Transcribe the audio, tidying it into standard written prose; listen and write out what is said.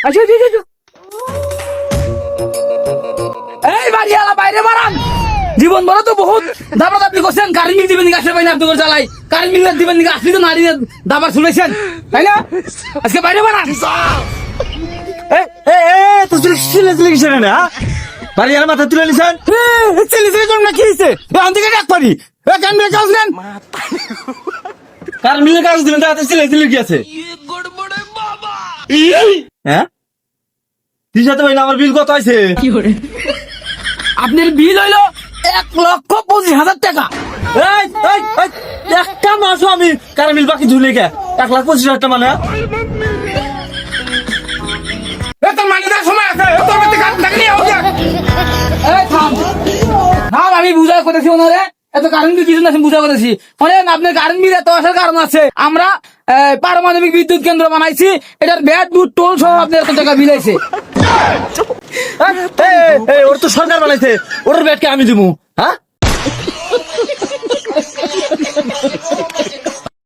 আচ্ছা এই বাড়িওয়ালা বাইরে বাড়ান। জীবন বড় তো বহুত দাবা দাবি করছেন, কারেন্ট বিল দিবেন গাছের বাইরে আপনাদের চালাই, কারেন্ট বিল দিবেন আসলে তো নারী দাবার শুনেছেন তাই না? আজকে বাইরে বাড়ান। কিসের না বাড়িওয়ালা মাথা তুলে নিছেন কি হয়েছে থেকে ডাক পারি কাজ নেন কার মিলে কাজ দিলেন তাতে সিলে কি আছে হ্যাঁ তুই সাথে ভাই আমার বিল কত আছে আপনার বিল হইলো 1,25,000 টাকা। এই, এই, এই, একটা মাসও আমি কার মিল বাকি ঝুলে গে 1,25,000 টাকা মানে তোর মানে দেওয়ার সময় আছে, তোর কাছে কাজ থাকলে থাম থাম, আমি বুঝা করেছি ওনারে এত কারণ কিছু না বুঝা করেছি। শোনেন আপনার কারেন্ট বিল এত আসার কারণ আছে, আমরা পারমাণবিক বিদ্যুৎ কেন্দ্র বানাইছি, এটার ব্যাট বুট টোল সহ আপনার এত টাকা বিল আইছে। ওর তো সরকার বানাইছে, ওর ব্যাটকে আমি দিবো হ্যাঁ